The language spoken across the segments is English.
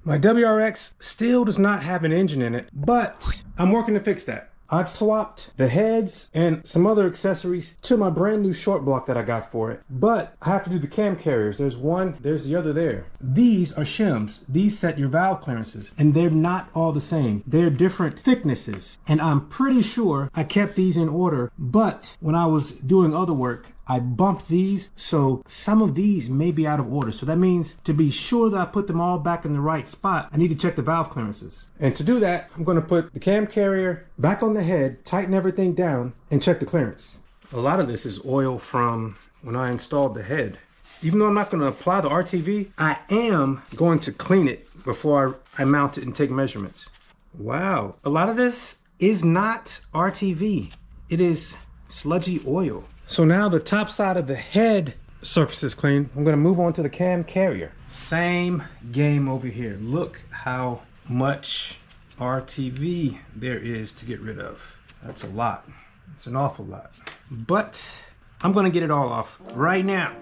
My WRX still does not have an engine in it, but I'm working to fix that. I've swapped the heads and some other accessories to my brand new short block that I got for it. But I have to do the cam carriers. There's one, there's the other there. These are shims. These set your valve clearances, and they're not all the same. They're different thicknesses. And I'm pretty sure I kept these in order, but when I was doing other work, I bumped these, so some of these may be out of order. So that means to be sure that I put them all back in the right spot, I need to check the valve clearances. And to do that, I'm going to put the cam carrier back on the head, tighten everything down, and check the clearance. A lot of this is oil from when I installed the head. Even though I'm not going to apply the RTV, I am going to clean it before I mount it and take measurements. Wow, a lot of this is not RTV. It is sludgy oil. So now the top side of the head surface is clean. I'm going to move on to the cam carrier. Same game over here. Look how much RTV there is to get rid of. That's a lot. It's an awful lot. But I'm going to get it all off right now.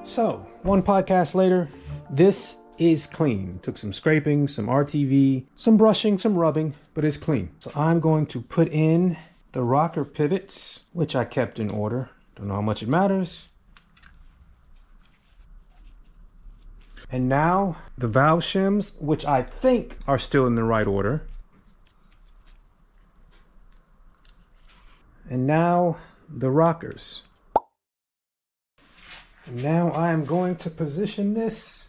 So, one podcast later, this is clean. Took some scraping, some RTV, some brushing, some rubbing, but it's clean. So I'm going to put in the rocker pivots, which I kept in order. Don't know how much it matters. And now the valve shims, which I think are still in the right order. And now the rockers. And now I am going to position this.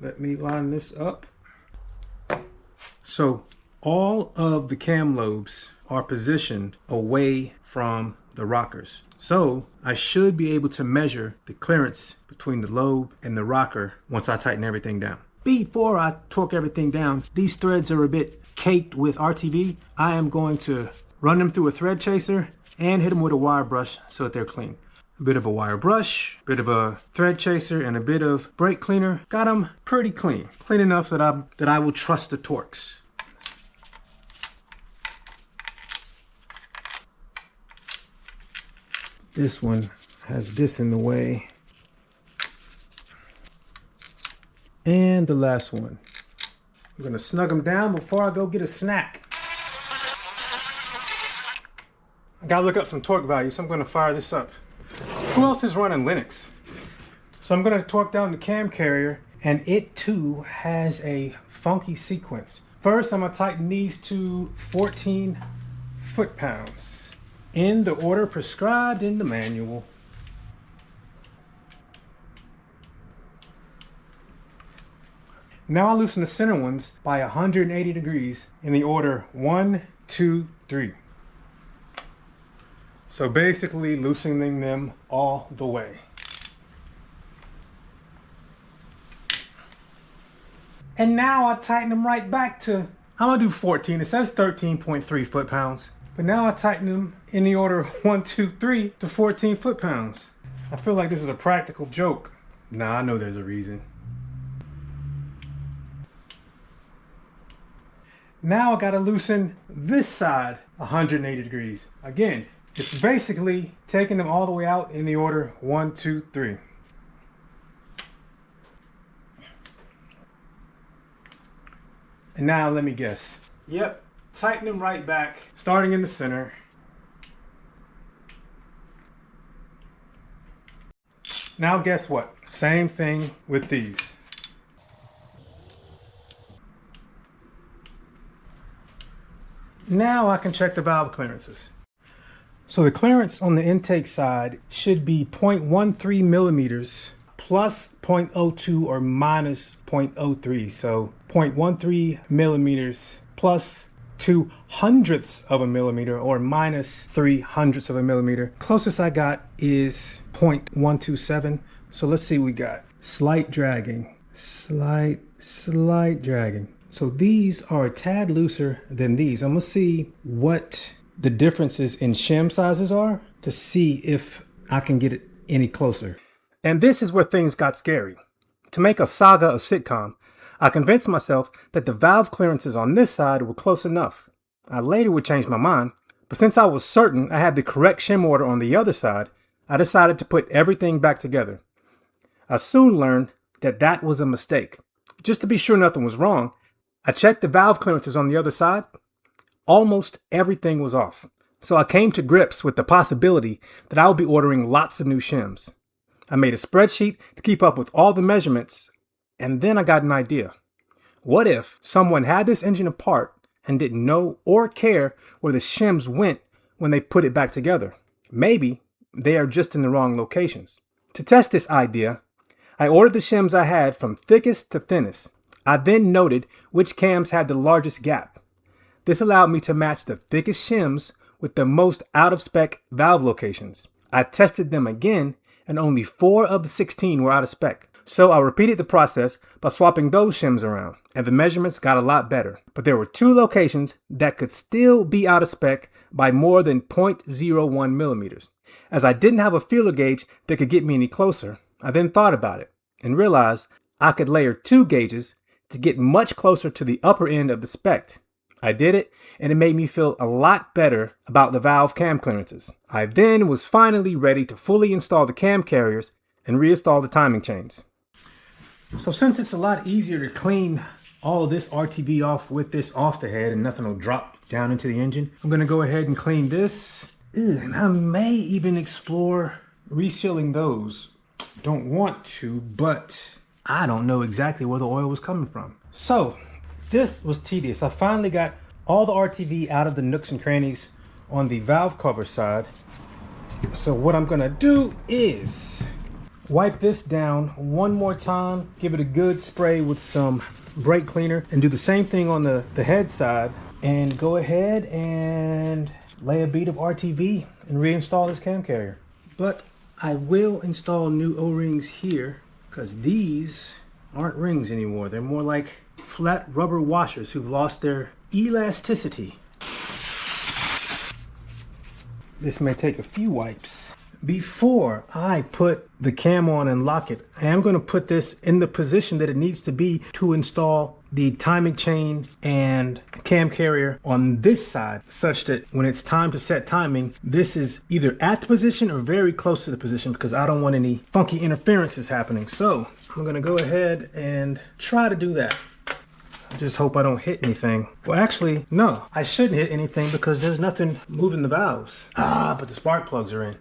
Let me line this up. So all of the cam lobes are positioned away from the rockers. So I should be able to measure the clearance between the lobe and the rocker once I tighten everything down. Before I torque everything down, these threads are a bit caked with RTV. I am going to run them through a thread chaser and hit them with a wire brush so that they're clean. A bit of a wire brush, a bit of a thread chaser, and a bit of brake cleaner. Got them pretty clean. Clean enough that I will trust the torques. This one has this in the way. And the last one. I'm gonna snug them down before I go get a snack. I gotta look up some torque values, so I'm gonna fire this up. Who else is running Linux? So I'm going to torque down the cam carrier, and it too has a funky sequence. First, I'm going to tighten these to 14 foot-pounds in the order prescribed in the manual. Now I loosen the center ones by 180 degrees in the order 1, 2, 3. So basically loosening them all the way. And now I tighten them right back to, I'm gonna do 14. It says 13.3 foot-pounds. But now I tighten them in the order 1, 2, 3 to 14 foot-pounds. I feel like this is a practical joke. Nah, I know there's a reason. Now I gotta loosen this side 180 degrees. Again, it's basically taking them all the way out in the order 1, 2, 3. And now let me guess. Yep, tighten them right back, starting in the center. Now guess what? Same thing with these. Now I can check the valve clearances. So the clearance on the intake side should be 0.13 millimeters plus 0.02 or minus 0.03. So 0.13 millimeters plus 2/100ths of a millimeter or minus 3/100ths of a millimeter. Closest I got is 0.127. So let's see what we got. Slight dragging, slight dragging. So these are a tad looser than these. I'm gonna see what the differences in shim sizes are to see if I can get it any closer. And this is where things got scary. To make a saga a sitcom, I convinced myself that the valve clearances on this side were close enough. I later would change my mind, but since I was certain I had the correct shim order on the other side, I decided to put everything back together. I soon learned that that was a mistake. Just to be sure nothing was wrong, I checked the valve clearances on the other side. Almost everything was off. So I came to grips with the possibility that I would be ordering lots of new shims. I made a spreadsheet to keep up with all the measurements, and then I got an idea. What if someone had this engine apart and didn't know or care where the shims went when they put it back together? Maybe they are just in the wrong locations. To test this idea, I ordered the shims I had from thickest to thinnest. I then noted which cams had the largest gap. This allowed me to match the thickest shims with the most out-of-spec valve locations. I tested them again, and only 4 of the 16 were out of spec. So I repeated the process by swapping those shims around, and the measurements got a lot better. But there were 2 locations that could still be out of spec by more than 0.01 millimeters. As I didn't have a feeler gauge that could get me any closer, I then thought about it and realized I could layer 2 gauges to get much closer to the upper end of the spec. I did it, and it made me feel a lot better about the valve cam clearances. I then was finally ready to fully install the cam carriers and reinstall the timing chains. So since it's a lot easier to clean all of this RTV off with this off the head and nothing will drop down into the engine, I'm going to go ahead and clean this. And I may even explore resealing those. Don't want to, but I don't know exactly where the oil was coming from. So this was tedious. I finally got all the RTV out of the nooks and crannies on the valve cover side. So what I'm gonna do is wipe this down one more time, give it a good spray with some brake cleaner, and do the same thing on the head side, and go ahead and lay a bead of RTV and reinstall this cam carrier. But I will install new O-rings here because these aren't rings anymore. They're more like flat rubber washers who've lost their elasticity. This may take a few wipes. Before I put the cam on and lock it, I am going to put this in the position that it needs to be to install the timing chain and cam carrier on this side, such that when it's time to set timing, this is either at the position or very close to the position, because I don't want any funky interferences happening. So I'm going to go ahead and try to do that. I just hope I don't hit anything. Well, actually, no, I shouldn't hit anything because there's nothing moving the valves. But the spark plugs are in.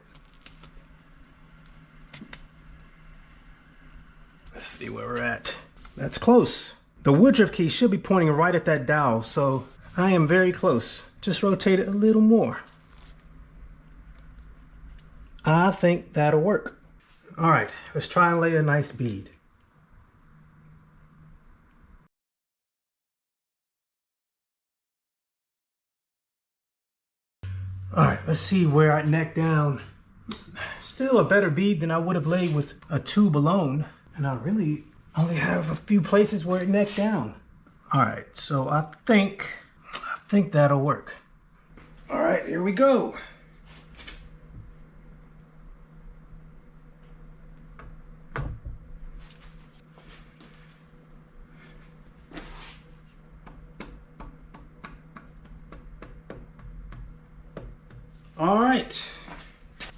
Let's see where we're at. That's close. The woodruff key should be pointing right at that dowel, so I am very close. Just rotate it a little more. I think that'll work. All right, let's try and lay a nice bead. All right, let's see where I neck down. Still a better bead than I would have laid with a tube alone. And I really only have a few places where it necked down. All right, so I think that'll work. All right, here we go. All right,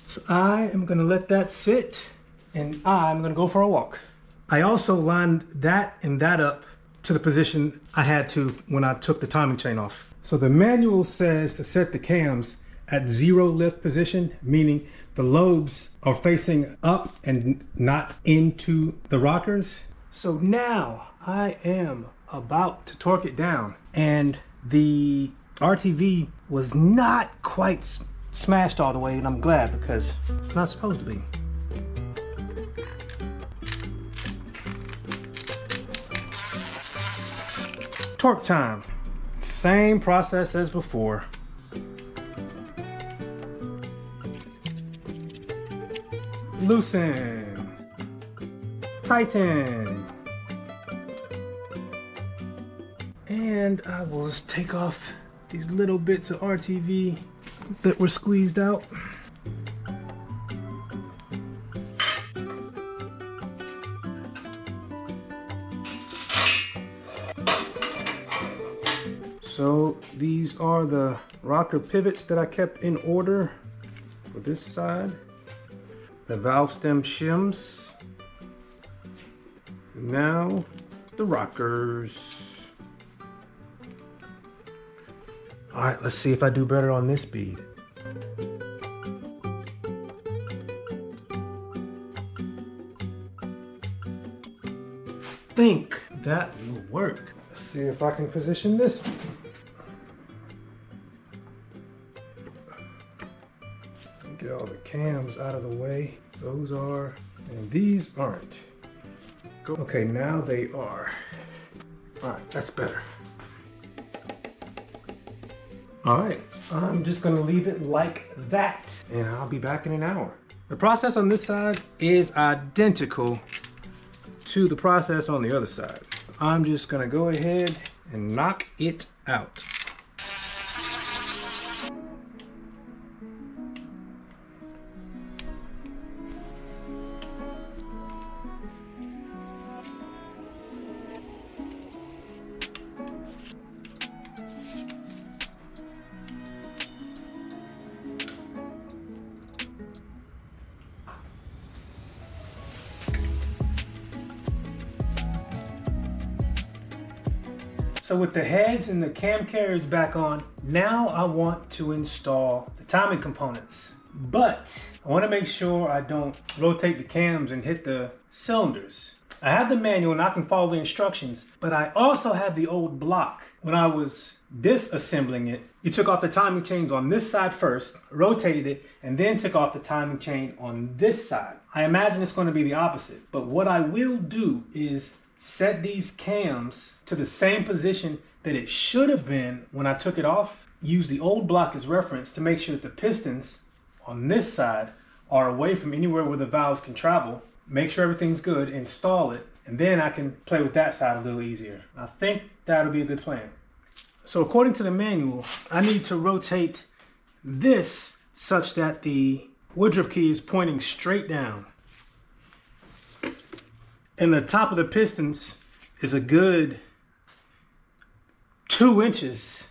so I am gonna let that sit and I'm gonna go for a walk. I also lined that and that up to the position I had to when I took the timing chain off. So the manual says to set the cams at 0 lift position, meaning the lobes are facing up and not into the rockers. So now I am about to torque it down, and the RTV was not quite smashed all the way, and I'm glad because it's not supposed to be. Torque time. Same process as before. Loosen. Tighten. And I will just take off these little bits of RTV that were squeezed out. So these are the rocker pivots that I kept in order for this side. The valve stem shims. Now the rockers. All right, let's see if I do better on this bead. Think that will work. Let's see if I can position this. Get all the cams out of the way. Those are, and these aren't. Okay, now they are. All right, that's better. All right, I'm just gonna leave it like that, and I'll be back in an hour. The process on this side is identical to the process on the other side. I'm just gonna go ahead and knock it out. So with the heads and the cam carriers back on, now I want to install the timing components. But I want to make sure I don't rotate the cams and hit the cylinders. I have the manual and I can follow the instructions, but I also have the old block. When I was disassembling it, you took off the timing chains on this side first, rotated it, and then took off the timing chain on this side. I imagine it's going to be the opposite, but what I will do is set these cams to the same position that it should have been when I took it off. Use the old block as reference to make sure that the pistons on this side are away from anywhere where the valves can travel. Make sure everything's good, install it, and then I can play with that side a little easier. I think that'll be a good plan. So according to the manual, I need to rotate this such that the woodruff key is pointing straight down. And the top of the pistons is a good 2 inches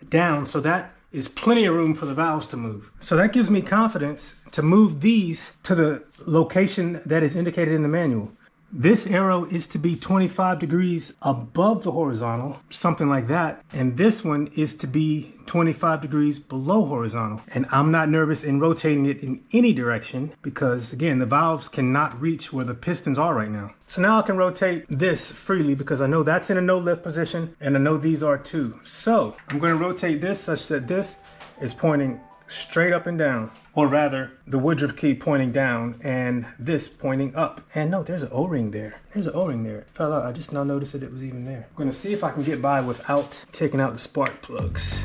down, so that is plenty of room for the valves to move. So that gives me confidence to move these to the location that is indicated in the manual. This arrow is to be 25 degrees above the horizontal, something like that. And this one is to be 25 degrees below horizontal. And I'm not nervous in rotating it in any direction because, again, the valves cannot reach where the pistons are right now. So now I can rotate this freely because I know that's in a no lift position and I know these are too. So I'm going to rotate this such that this is pointing straight up and down, or rather the woodruff key pointing down and this pointing up. And no, there's an O-ring there. There's an O-ring there. It fell out. I just now noticed that it was even there. I'm going to see if I can get by without taking out the spark plugs.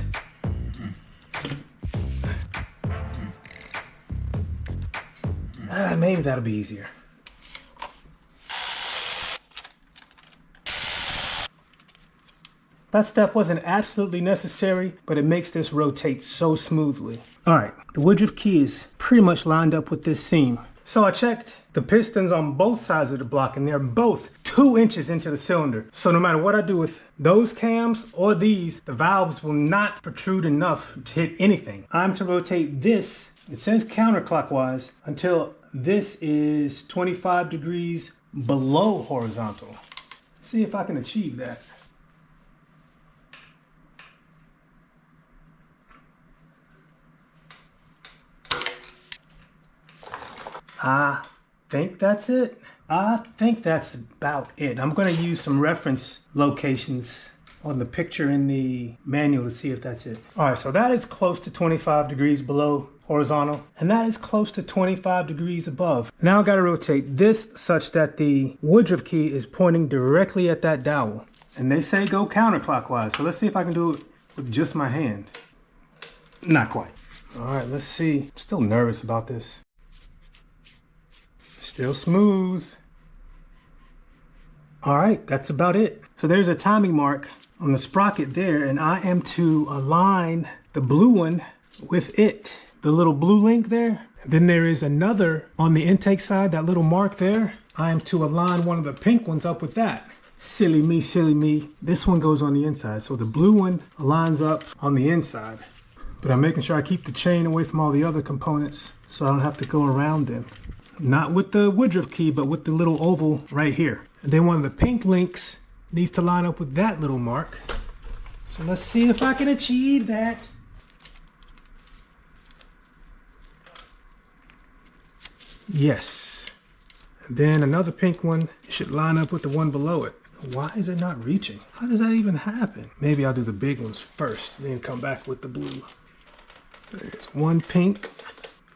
Maybe that'll be easier. That step wasn't absolutely necessary, but it makes this rotate so smoothly. All right, the woodruff key is pretty much lined up with this seam. So I checked the pistons on both sides of the block and they're both 2 inches into the cylinder. So no matter what I do with those cams or these, the valves will not protrude enough to hit anything. I'm to rotate this, it says counterclockwise, until this is 25 degrees below horizontal. See if I can achieve that. I think that's it. I think that's about it. I'm going to use some reference locations on the picture in the manual to see if that's it. All right, so that is close to 25 degrees below horizontal, and that is close to 25 degrees above. Now I got to rotate this such that the woodruff key is pointing directly at that dowel. And they say go counterclockwise, so let's see if I can do it with just my hand. Not quite. All right, let's see. I'm still nervous about this. Still smooth. All right, that's about it. So there's a timing mark on the sprocket there, and I am to align the blue one with it. The little blue link there. And then there is another on the intake side, that little mark there. I am to align one of the pink ones up with that. Silly me, silly me. This one goes on the inside. So the blue one aligns up on the inside. But I'm making sure I keep the chain away from all the other components so I don't have to go around them. Not with the Woodruff key, but with the little oval right here. And then one of the pink links needs to line up with that little mark. So let's see if I can achieve that. Yes. And then another pink one should line up with the one below it. Why is it not reaching? How does that even happen? Maybe I'll do the big ones first, then come back with the blue. There's one pink.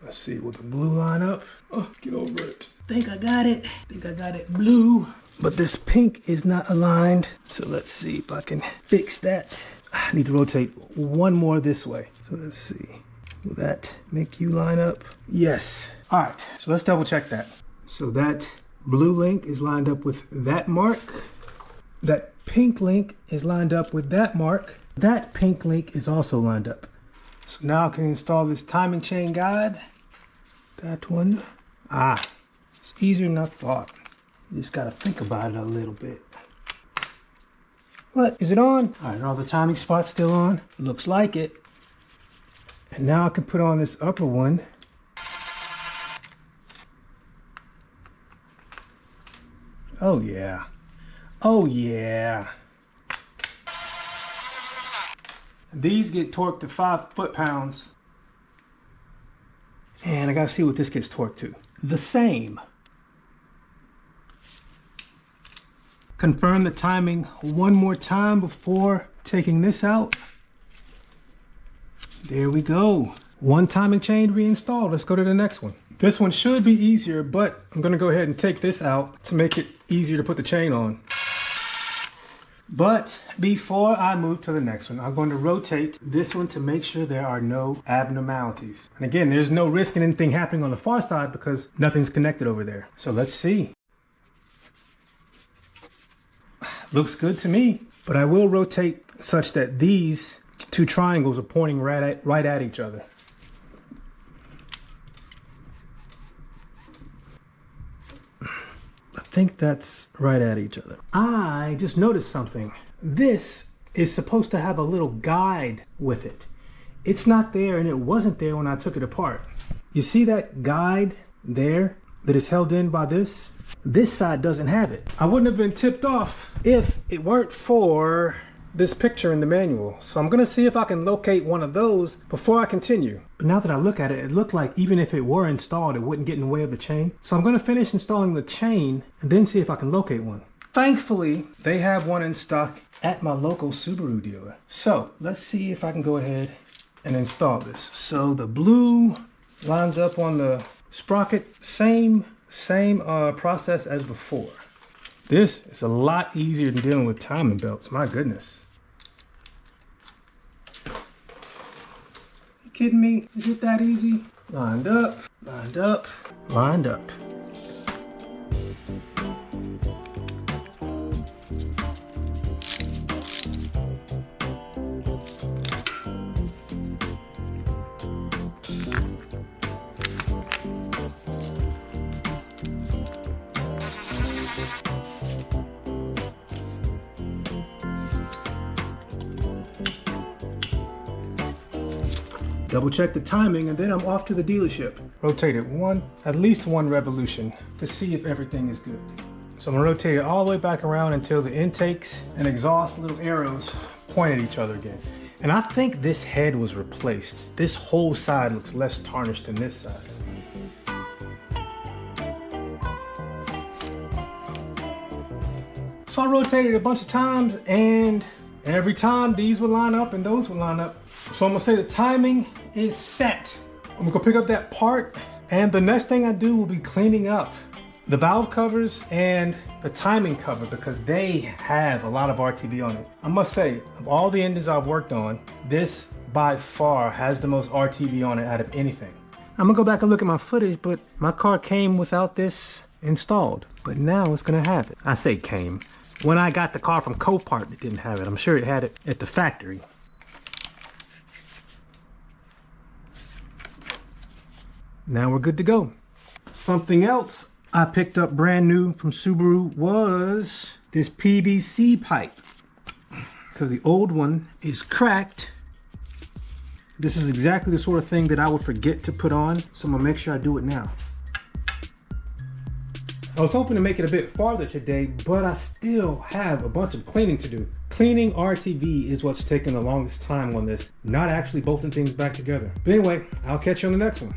Let's see, will the blue line up? Oh, get over it. Think I got it. Think I got it blue. But this pink is not aligned. So let's see if I can fix that. I need to rotate one more this way. So let's see. Will that make you line up? Yes. All right, so let's double check that. So that blue link is lined up with that mark. That pink link is lined up with that mark. That pink link is also lined up. So now I can install this timing chain guide. That one. Ah, it's easier than I thought. You just gotta think about it a little bit. What, is it on? All right, are all the timing spots still on? Looks like it. And now I can put on this upper one. Oh yeah. Oh yeah. These get torqued to 5 foot-pounds. And I gotta see what this gets torqued to. The same. Confirm the timing one more time before taking this out. There we go. One timing chain reinstalled. Let's go to the next one. This one should be easier, but I'm gonna go ahead and take this out to make it easier to put the chain on. But before I move to the next one, I'm going to rotate this one to make sure there are no abnormalities. And again, there's no risk in anything happening on the far side because nothing's connected over there. So let's see. Looks good to me, but I will rotate such that these two triangles are pointing right at each other. I think that's right at each other. I just noticed something. This is supposed to have a little guide with it. It's not there, and it wasn't there when I took it apart. You see that guide there that is held in by this? This side doesn't have it. I wouldn't have been tipped off if it weren't for this picture in the manual. So I'm gonna see if I can locate one of those before I continue. But now that I look at it, it looked like even if it were installed, it wouldn't get in the way of the chain. So I'm gonna finish installing the chain and then see if I can locate one. Thankfully, they have one in stock at my local Subaru dealer. So let's see if I can go ahead and install this. So the blue lines up on the sprocket, same process as before. This is a lot easier than dealing with timing belts, my goodness. You kidding me? Is it that easy? Lined up, lined up, lined up. Double check the timing, and then I'm off to the dealership. Rotate it at least one revolution to see if everything is good. So I'm gonna rotate it all the way back around until the intakes and exhaust little arrows point at each other again. And I think this head was replaced. This whole side looks less tarnished than this side. So I rotated a bunch of times, and every time these would line up and those would line up. So I'm gonna say the timing is set. I'm gonna go pick up that part, and the next thing I do will be cleaning up the valve covers and the timing cover because they have a lot of RTV on it. I must say, of all the engines I've worked on, this by far has the most RTV on it out of anything. I'm gonna go back and look at my footage, but my car came without this installed, but now it's gonna have it. I say came. When I got the car from Copart, it didn't have it. I'm sure it had it at the factory. Now we're good to go. Something else I picked up brand new from Subaru was this PVC pipe, because the old one is cracked. This is exactly the sort of thing that I would forget to put on, so I'm gonna make sure I do it now. I was hoping to make it a bit farther today, but I still have a bunch of cleaning to do. Cleaning RTV is what's taking the longest time on this, not actually bolting things back together. But anyway, I'll catch you on the next one.